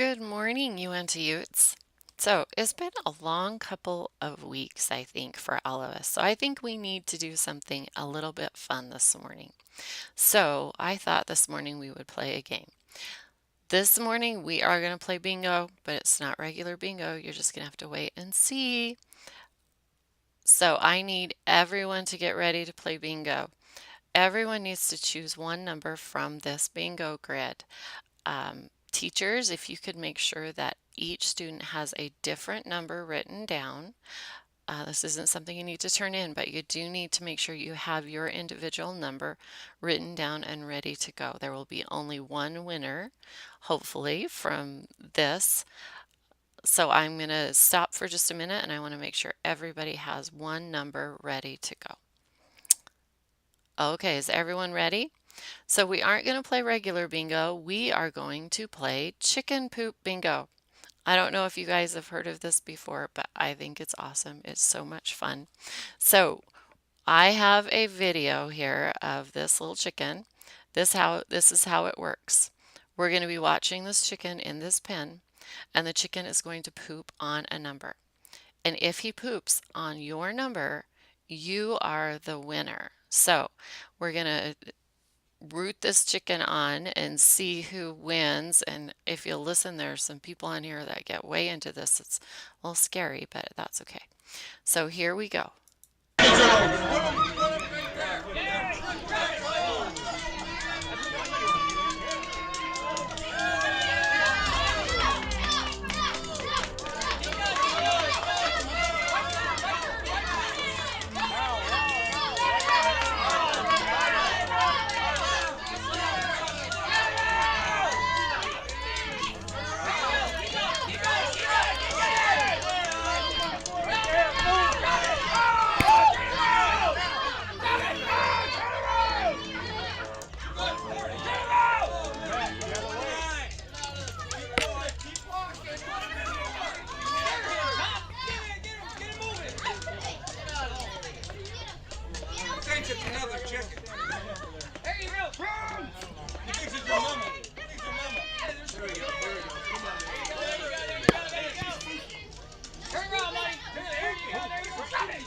Good morning, UNT Utes. So it's been a long couple of weeks, I think, for all of us. So I think we need to do something a little bit fun this morning. So I thought this morning we would play a game. This morning we are going to play bingo, but it's not regular bingo. You're just going to have to wait and see. So I need everyone to get ready to play bingo. Everyone needs to choose one number from this bingo grid. Teachers, if you could make sure that each student has a different number written down. This isn't something you need to turn in, but you do need to make sure you have your individual number written down and ready to go. There will be only one winner, hopefully, from this. So I'm going to stop for just a minute and I want to make sure everybody has one number ready to go. Okay, is everyone ready? So we aren't going to play regular bingo. We are going to play chicken poop bingo. I don't know if you guys have heard of this before, but I think it's awesome. It's so much fun. So I have a video here of this little chicken. This is how it works. We're going to be watching this chicken in this pen, and the chicken is going to poop on a number. And if he poops on your number, you are the winner. So we're going to root this chicken on and see who wins. And if you listen, there's some people on here that get way into this. It's a little scary, but that's okay. So here we go. Another chicken. Hey, real wrong. He thinks it's your mama. He thinks it's your mama. There we go. There we go. Come on. There you go. Turn around, buddy. There you go. There you go. Shut it.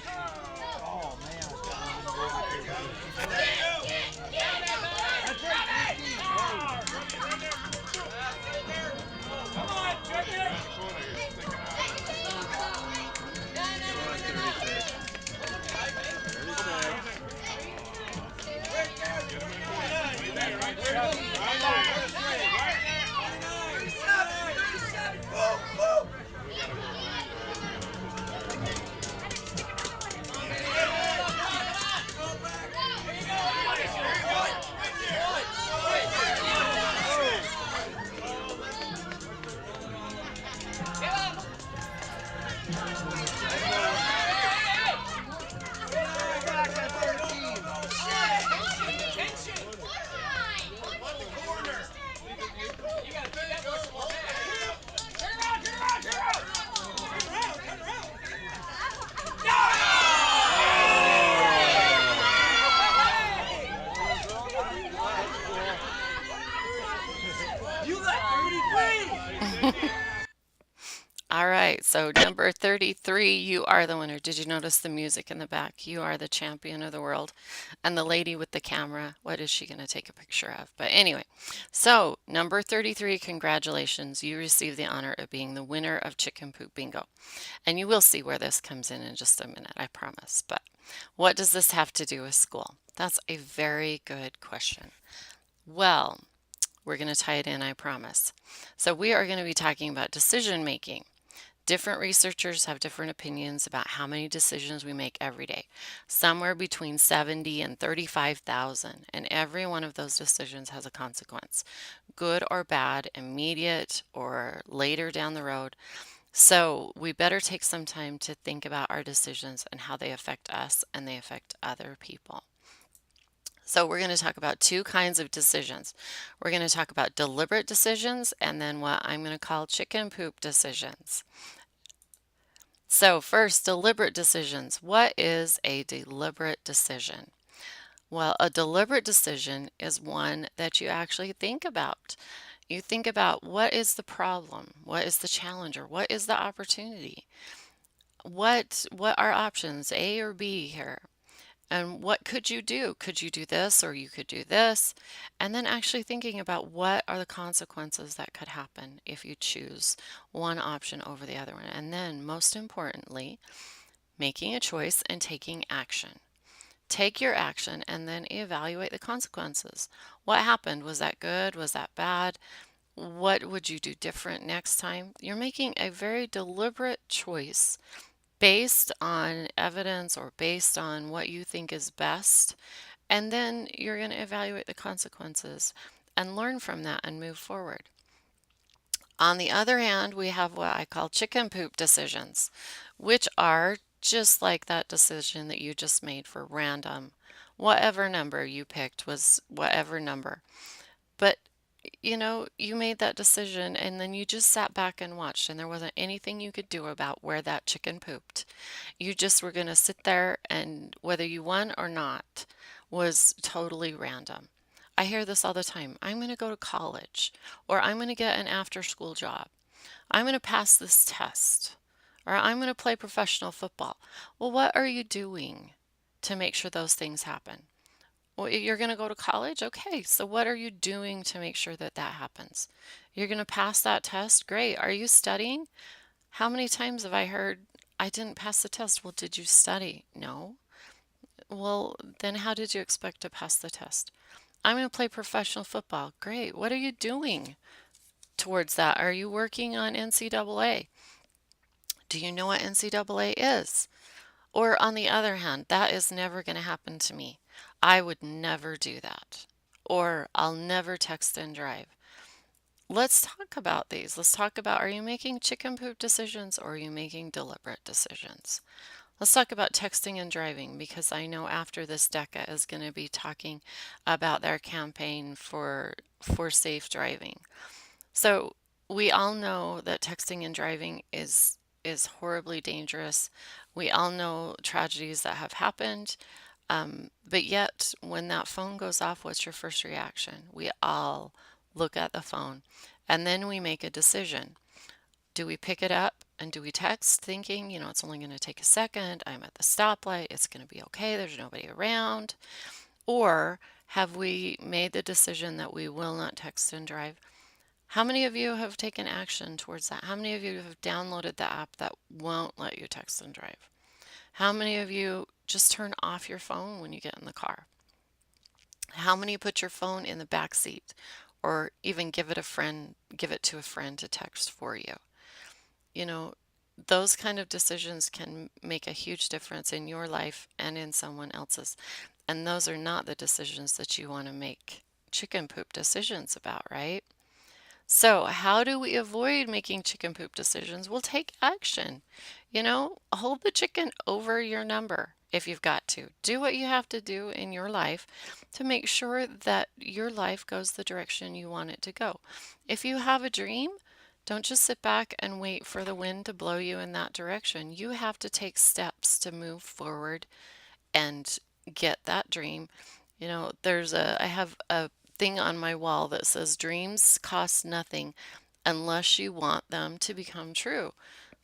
Oh, man. There you go. That's it. Come on, chicken. All right, so number 33, you are the winner. Did you notice the music in the back? You are the champion of the world. And the lady with the camera, what is she going to take a picture of? But anyway, so number 33, congratulations. You received the honor of being the winner of Chicken Poop Bingo. And you will see where this comes in just a minute, I promise. But what does this have to do with school? That's a very good question. Well, we're going to tie it in, I promise. So we are going to be talking about decision making. Different researchers have different opinions about how many decisions we make every day, somewhere between 70 and 35,000, and every one of those decisions has a consequence, good or bad, immediate or later down the road. So we better take some time to think about our decisions and how they affect us and they affect other people. So we're going to talk about two kinds of decisions. We're going to talk about deliberate decisions and then what I'm going to call chicken poop decisions. So first, deliberate decisions. What is a deliberate decision? Well, a deliberate decision is one that you actually think about. You think about what is the problem? What is the challenge or what is the opportunity? What are options A or B here? And what could you do? Could you do this or you could do this? And then actually thinking about what are the consequences that could happen if you choose one option over the other one. And then, most importantly, making a choice and taking action. Take your action and then evaluate the consequences. What happened? Was that good? Was that bad? What would you do different next time? You're making a very deliberate choice based on evidence or based on what you think is best. And then you're going to evaluate the consequences and learn from that and move forward. On the other hand, we have what I call chicken poop decisions, which are just like that decision that you just made for random. Whatever number you picked was whatever number. But you made that decision and then you just sat back and watched, and there wasn't anything you could do about where that chicken pooped. You just were going to sit there, and whether you won or not was totally random. I hear this all the time. I'm going to go to college, or I'm going to get an after school job. I'm going to pass this test, or I'm going to play professional football. Well, what are you doing to make sure those things happen? Well, you're going to go to college? Okay, so what are you doing to make sure that that happens? You're going to pass that test? Great. Are you studying? How many times have I heard, I didn't pass the test? Well, did you study? No. Well, then how did you expect to pass the test? I'm going to play professional football. Great. What are you doing towards that? Are you working on NCAA? Do you know what NCAA is? Or on the other hand, that is never going to happen to me. I would never do that. Or I'll never text and drive. Let's talk about these. Let's talk about, are you making chicken poop decisions or are you making deliberate decisions? Let's talk about texting and driving, because I know after this DECA is going to be talking about their campaign for safe driving. So we all know that texting and driving is horribly dangerous. We all know tragedies that have happened. But yet, when that phone goes off, what's your first reaction? We all look at the phone and then we make a decision. Do we pick it up and do we text thinking, it's only going to take a second, I'm at the stoplight, it's going to be okay, there's nobody around? Or have we made the decision that we will not text and drive? How many of you have taken action towards that? How many of you have downloaded the app that won't let you text and drive? How many of you just turn off your phone when you get in the car? How many put your phone in the back seat or even give it to a friend to text for you? You know, those kind of decisions can make a huge difference in your life and in someone else's. And those are not the decisions that you want to make chicken poop decisions about, right? So, how do we avoid making chicken poop decisions? We'll take action. Hold the chicken over your number if you've got to. Do what you have to do in your life to make sure that your life goes the direction you want it to go. If you have a dream, don't just sit back and wait for the wind to blow you in that direction. You have to take steps to move forward and get that dream. I have a thing on my wall that says dreams cost nothing unless you want them to become true.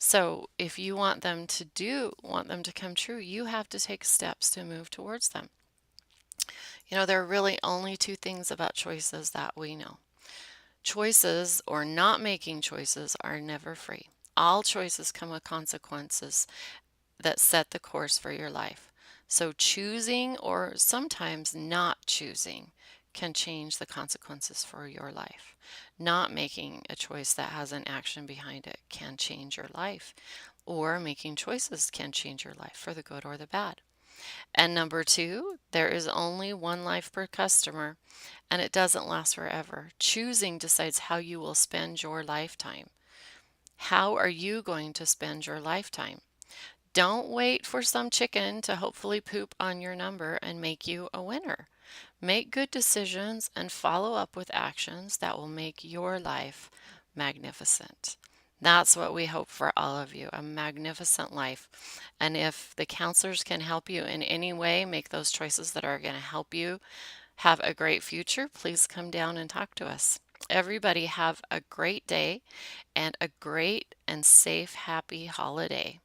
So if you want them to come true, you have to take steps to move towards them. There are really only two things about choices that we know. Choices or not making choices are never free. All choices come with consequences that set the course for your life. So choosing or sometimes not choosing can change the consequences for your life. Not making a choice that has an action behind it can change your life, or making choices can change your life for the good or the bad. And number two, there is only one life per customer, and it doesn't last forever. Choosing decides how you will spend your lifetime. How are you going to spend your lifetime? Don't wait for some chicken to hopefully poop on your number and make you a winner. Make good decisions and follow up with actions that will make your life magnificent. That's what we hope for all of you, a magnificent life. And if the counselors can help you in any way make those choices that are going to help you have a great future, please come down and talk to us. Everybody have a great day and a great and safe, happy holiday.